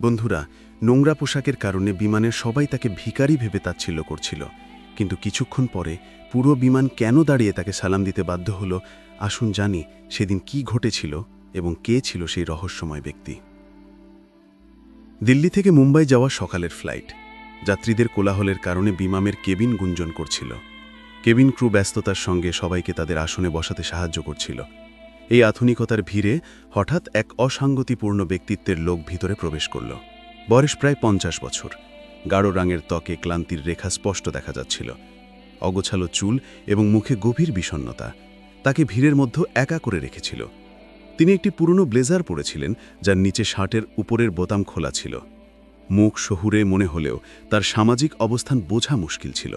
বন্ধুরা, নোংরা পোশাকের কারণে বিমানের সবাই তাকে ভিখারি ভেবে তাচ্ছিল্য করছিল। কিন্তু কিছুক্ষণ পরে পুরো বিমান কেন দাঁড়িয়ে তাকে সালাম দিতে বাধ্য হলো, আসুন জানি সেদিন কি ঘটেছিল এবং কে ছিল সেই রহস্যময় ব্যক্তি। দিল্লি থেকে মুম্বাই যাওয়া সকালের ফ্লাইট। যাত্রীদের কোলাহলের কারণে বিমানের কেবিন গুঞ্জন করছিল। কেবিন ক্রু ব্যস্ততার সঙ্গে সবাইকে তাদের আসনে বসাতে সাহায্য করছিল। এই আধুনিকতার ভিড়ে হঠাৎ এক অসাঙ্গতিপূর্ণ ব্যক্তিত্বের লোক ভিতরে প্রবেশ করল। বয়স প্রায় 50 বছর। গাঢ় রঙের ত্বকে ক্লান্তির রেখা স্পষ্ট দেখা যাচ্ছিল। অগোছালো চুল এবং মুখে গভীর বিষণ্ণতা তাকে ভিড়ের মধ্যে একা করে রেখেছিল। তিনি একটি পুরনো ব্লেজার পরেছিলেন, যার নিচে শার্টের উপরের বোতাম খোলা ছিল। মুখ শহুরে মনে হলেও তার সামাজিক অবস্থান বোঝা মুশকিল ছিল।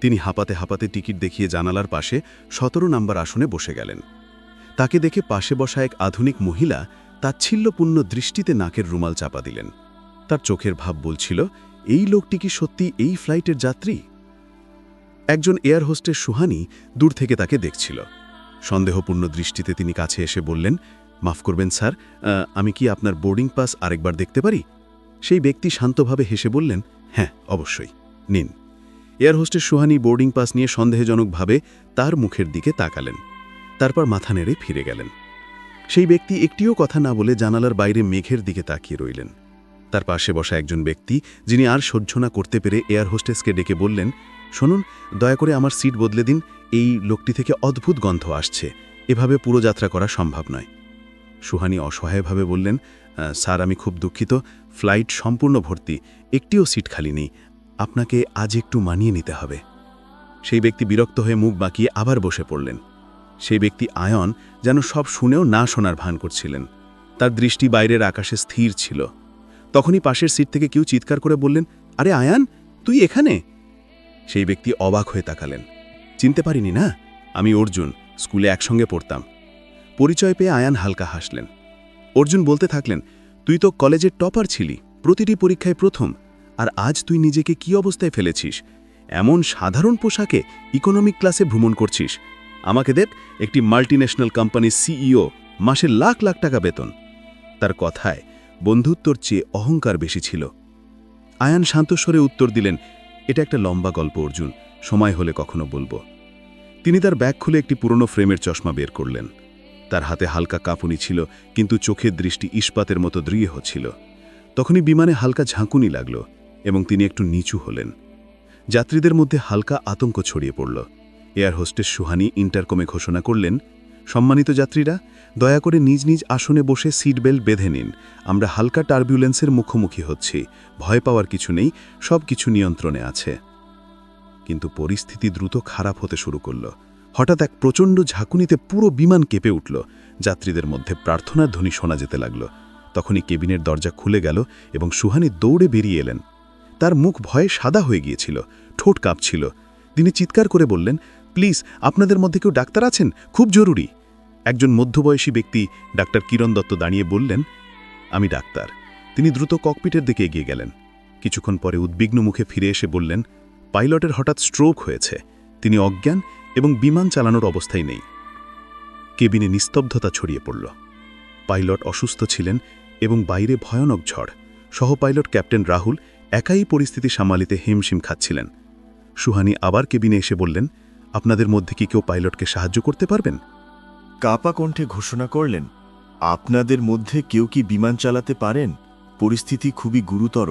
তিনি হাঁপাতে হাঁপাতে টিকিট দেখিয়ে জানালার পাশে 17 নম্বর আসনে বসে গেলেন। তাকে দেখে পাশে বসা এক আধুনিক মহিলা তাচ্ছিল্যপূর্ণ দৃষ্টিতে নাকের রুমাল চাপা দিলেন। তার চোখের ভাব বলছিল, এই লোকটি কি সত্যি এই ফ্লাইটের যাত্রী? একজন এয়ার হোস্টেস সুহানি দূর থেকে তাকে দেখছিল। সন্দেহপূর্ণ দৃষ্টিতে তিনি কাছে এসে বললেন, মাফ করবেন স্যার, আমি কি আপনার বোর্ডিং পাস আরেকবার দেখতে পারি? সেই ব্যক্তি শান্তভাবে হেসে বললেন, হ্যাঁ অবশ্যই, নিন। Air hostess Suhani boarding pass নিয়ে সন্দেহজনকভাবে তার মুখের দিকে তাকালেন, তারপর মাথা নেড়ে ফিরে গেলেন। সেই ব্যক্তি একটিও কথা না বলে জানালার বাইরে মেঘের দিকে তাকিয়ে রইলেন। তার পাশে বসা একজন ব্যক্তি, যিনি আর সহ্য না করতে পেরে এয়ার হোস্টেসকে ডেকে বললেন, শুনুন, দয়া করে আমার সিট বদলে দিন, এই লোকটি থেকে অদ্ভুত গন্ধ আসছে, এভাবে পুরো যাত্রা করা সম্ভব নয়। সুহানি অসহায়ভাবে বললেন, স্যার আমি খুব দুঃখিত, ফ্লাইট সম্পূর্ণ ভর্তি, একটিও সিট খালি নেই, আপনাকে আজ একটু মানিয়ে নিতে হবে। সেই ব্যক্তি বিরক্ত হয়ে মুখ বাঁকিয়ে আবার বসে পড়লেন। সেই ব্যক্তি আয়ন যেন সব শুনেও না শোনার ভান করছিলেন। তার দৃষ্টি বাইরের আকাশে স্থির ছিল। তখনই পাশের সিট থেকে কেউ চিৎকার করে বললেন, আরে আয়ান, তুই এখানে? সেই ব্যক্তি অবাক হয়ে তাকালেন। চিনতে পারিনি না, আমি অর্জুন, স্কুলে একসঙ্গে পড়তাম। পরিচয় পেয়ে আয়ান হালকা হাসলেন। অর্জুন বলতে থাকলেন, তুই তো কলেজের টপার ছিলি, প্রতিটি পরীক্ষায় প্রথম, আর আজ তুই নিজেকে কি অবস্থায় ফেলেছিস? এমন সাধারণ পোশাকে ইকোনমিক ক্লাসে ভ্রমণ করছিস। আমাকে দেখ, একটি মাল্টিন্যাশনাল কোম্পানির সিইও, মাসে লাখ লাখ টাকা বেতন। তার কথায় বন্ধুত্বর চেয়ে অহংকার বেশি ছিল। আয়ান শান্তস্বরে উত্তর দিলেন, এটা একটা লম্বা গল্প অর্জুন, সময় হলে কখনো বলবো। তিনি তার ব্যাগ খুলে একটি পুরনো ফ্রেমের চশমা বের করলেন। তার হাতে হালকা কাঁপুনি ছিল, কিন্তু চোখের দৃষ্টি ইস্পাতের মতো দৃঢ় ছিল। তখনই বিমানে হালকা ঝাঁকুনি লাগল এবং তিনি একটু নিচু হলেন। যাত্রীদের মধ্যে হালকা আতঙ্ক ছড়িয়ে পড়ল। এয়ার হোস্টেস সুহানি ইন্টারকমে ঘোষণা করলেন, সম্মানিত যাত্রীরা, দয়া করে নিজ নিজ আসনে বসে সিট বেল্ট বেঁধে নিন, আমরা হালকা টার্বুলেন্সের মুখোমুখি হচ্ছি, ভয় পাওয়ার কিছু নেই, সব কিছু নিয়ন্ত্রণে আছে। কিন্তু পরিস্থিতি দ্রুত খারাপ হতে শুরু করল। হঠাৎ এক প্রচণ্ড ঝাঁকুনিতে পুরো বিমান কেঁপে উঠল। যাত্রীদের মধ্যে প্রার্থনার ধ্বনি শোনা যেতে লাগল। তখনই কেবিনের দরজা খুলে গেল এবং সুহানি দৌড়ে বেরিয়ে এলেন। তার মুখ ভয়ে সাদা হয়ে গিয়েছিল, ঠোঁট কাঁপছিল। তিনি চিৎকার করে বললেন, প্লিজ, আপনাদের মধ্যে কেউ ডাক্তার আছেন? খুব জরুরি। একজন মধ্যবয়সী ব্যক্তি, ডাক্তার কিরণ দত্ত, দাঁড়িয়ে বললেন, আমি ডাক্তার। তিনি দ্রুত ককপিটের দিকে এগিয়ে গেলেন। কিছুক্ষণ পরে উদ্বিগ্ন মুখে ফিরে এসে বললেন, পাইলটের হঠাৎ স্ট্রোক হয়েছে, তিনি অজ্ঞান এবং বিমান চালানোর অবস্থায় নেই। কেবিনে নিস্তব্ধতা ছড়িয়ে পড়ল। পাইলট অসুস্থ ছিলেন এবং বাইরে ভয়ানক ঝড়। সহ পাইলট ক্যাপ্টেন রাহুল একাই পরিস্থিতি সামালিতে হিমশিম খাচ্ছিলেন। সুহানি আবার কেবিনে এসে বললেন, আপনাদের মধ্যে কি কেউ পাইলটকে সাহায্য করতে পারবেন? কাপা কণ্ঠে ঘোষণা করলেন, আপনাদের মধ্যে কেউ কি বিমান চালাতে পারেন? পরিস্থিতি খুবই গুরুতর।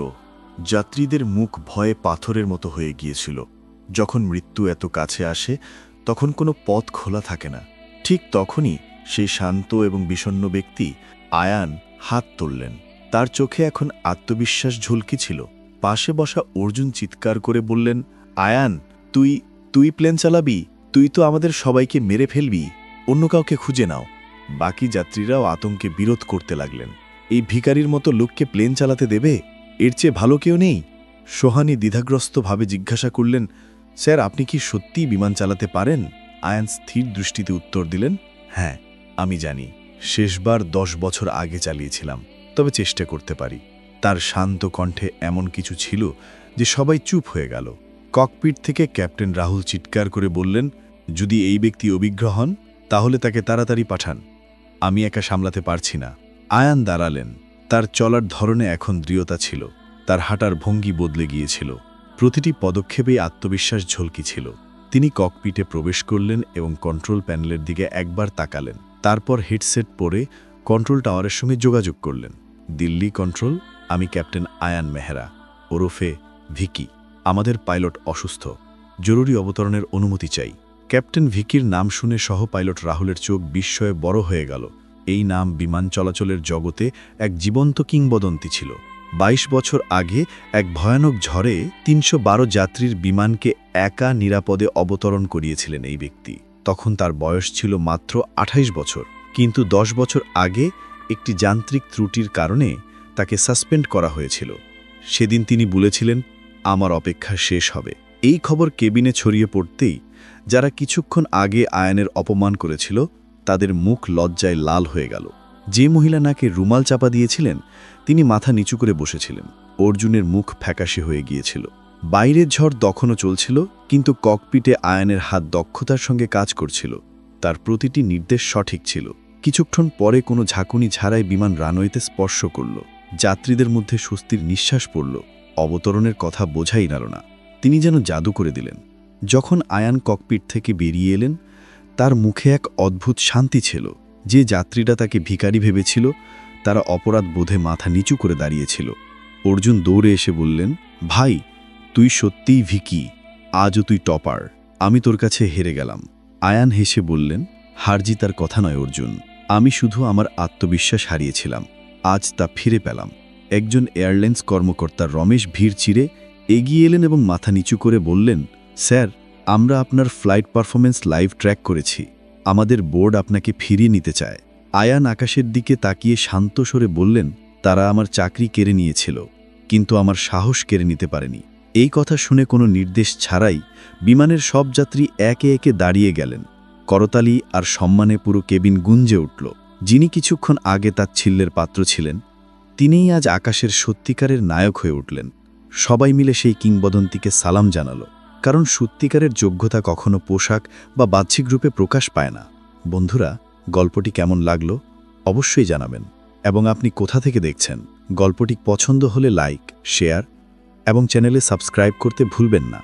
যাত্রীদের মুখ ভয়ে পাথরের মতো হয়ে গিয়েছিল। যখন মৃত্যু এত কাছে আসে, তখন কোনো পথ খোলা থাকে না। ঠিক তখনই সেই শান্ত এবং বিষণ্ণ ব্যক্তি আয়ান হাত তুললেন। তার চোখে এখন আত্মবিশ্বাস ঝলকিছিল। পাশে বসা অর্জুন চিৎকার করে বললেন, আয়ান, তুই প্লেন চালাবি? তুই তো আমাদের সবাইকে মেরে ফেলবি, অন্য কাউকে খুঁজে নাও। বাকি যাত্রীরাও আতঙ্কে বিরোধ করতে লাগলেন। এই ভিখারির মতো লোককে প্লেন চালাতে দেবে? এর চেয়ে ভালো কেউ নেই। সোহানি দ্বিধাগ্রস্তভাবে জিজ্ঞাসা করলেন, স্যার, আপনি কি সত্যিই বিমান চালাতে পারেন? আয়ান স্থির দৃষ্টিতে উত্তর দিলেন, হ্যাঁ, আমি জানি। শেষবার 10 বছর আগে চালিয়েছিলাম, তবে চেষ্টা করতে পারি। তার শান্ত কণ্ঠে এমন কিছু ছিল যে সবাই চুপ হয়ে গেল। ককপিট থেকে ক্যাপ্টেন রাহুল চিৎকার করে বললেন, যদি এই ব্যক্তি অভিজ্ঞ হন, তাহলে তাকে তাড়াতাড়ি পাঠান, আমি একা সামলাতে পারছি না। আয়ান দাঁড়ালেন। তার চলার ধরনে এখন দৃঢ়তা ছিল, তার হাঁটার ভঙ্গি বদলে গিয়েছিল, প্রতিটি পদক্ষেপেই আত্মবিশ্বাস ঝলকি ছিল। তিনি ককপিটে প্রবেশ করলেন এবং কন্ট্রোল প্যানেলের দিকে একবার তাকালেন, তারপর হেডসেট পরে কন্ট্রোল টাওয়ারের সঙ্গে যোগাযোগ করলেন। দিল্লি কন্ট্রোল, আমি ক্যাপ্টেন আয়ান মেহরা, ওরফে ভিকি। আমাদের পাইলট অসুস্থ, জরুরি অবতরণের অনুমতি চাই। ক্যাপ্টেন ভিকির নাম শুনে সহ পাইলট রাহুলের চোখ বিস্ময়ে বড় হয়ে গেল। এই নাম বিমান চলাচলের জগতে এক জীবন্ত কিংবদন্তি ছিল। ২২ বছর আগে এক ভয়ানক ঝড়ে ৩১২ যাত্রীর বিমানকে একা নিরাপদে অবতরণ করিয়েছিলেন এই ব্যক্তি। তখন তার বয়স ছিল মাত্র ২৮ বছর, কিন্তু ১০ বছর আগে একটি যান্ত্রিক ত্রুটির কারণে তাকে সাসপেন্ড করা হয়েছিল। সেদিন তিনি বলেছিলেন, আমার অপেক্ষা শেষ হবে। এই খবর কেবিনে ছড়িয়ে পড়তেই যারা কিছুক্ষণ আগে আয়ানের অপমান করেছিল তাদের মুখ লজ্জায় লাল হয়ে গেল। যে মহিলা নাকে রুমাল চাপা দিয়েছিলেন তিনি মাথা নিচু করে বসেছিলেন। অর্জুনের মুখ ফ্যাকাশে হয়ে গিয়েছিল। বাইরের ঝড় তখনও চলছিল, কিন্তু ককপিটে আয়ানের হাত দক্ষতার সঙ্গে কাজ করছিল। তার প্রতিটি নির্দেশ সঠিক ছিল। কিছুক্ষণ পরে কোনো ঝাঁকুনি ছাড়াই বিমান রানওয়েতে স্পর্শ করল। যাত্রীদের মধ্যে স্বস্তির নিঃশ্বাস পড়ল। অবতরণের কথা বোঝাই গেল না। তিনি যেন জাদু করে দিলেন। যখন আয়ান ককপিট থেকে বেরিয়ে এলেন, তার মুখে এক অদ্ভুত শান্তি ছিল। যে যাত্রীরা তাকে ভিখারি ভেবেছিল তারা অপরাধ বোধে মাথা নিচু করে দাঁড়িয়েছিল। অর্জুন দৌড়ে এসে বললেন, ভাই, তুই সত্যিই ভিকি, আজও তুই টপার। আমি তোর কাছে হেরে গেলাম। আয়ান হেসে বললেন, হারজি তার কথা নয় অর্জুন, আমি শুধু আমার আত্মবিশ্বাস হারিয়েছিলাম, আজ তা ফিরে পেলাম। একজন এয়ারলাইন্স কর্মকর্তা রমেশ ভিড় চিরে এগিয়ে এলেন এবং মাথা নিচু করে বললেন, স্যার, আমরা আপনার ফ্লাইট পারফরমেন্স লাইভ ট্র্যাক করেছি। আমাদের বোর্ড আপনাকে ফিরিয়ে নিতে চায়। আয়ান আকাশের দিকে তাকিয়ে শান্ত স্বরে বললেন, তারা আমার চাকরি কেড়ে নিয়েছিল, কিন্তু আমার সাহস কেড়ে নিতে পারেনি। এই কথা শুনে কোনো নির্দেশ ছাড়াই বিমানের সব যাত্রী একে একে দাঁড়িয়ে গেলেন। করতালি আর সম্মানে পুরো কেবিন গুঞ্জে উঠল। যিনি কিছুক্ষণ আগে তাচ্ছিল্যের পাত্র ছিলেন তিনিই আজ আকাশের সত্যিকারের নায়ক হয়ে উঠলেন। সবাই মিলে সেই কিংবদন্তিকে সালাম জানালো, কারণ সত্যিকারের যোগ্যতা কখনো পোশাক বা বাহ্যিক রূপে প্রকাশ পায় না। বন্ধুরা, গল্পটি কেমন লাগলো অবশ্যই জানাবেন, এবং আপনি কোথা থেকে দেখছেন। গল্পটি পছন্দ হলে লাইক, শেয়ার এবং চ্যানেলে সাবস্ক্রাইব করতে ভুলবেন না।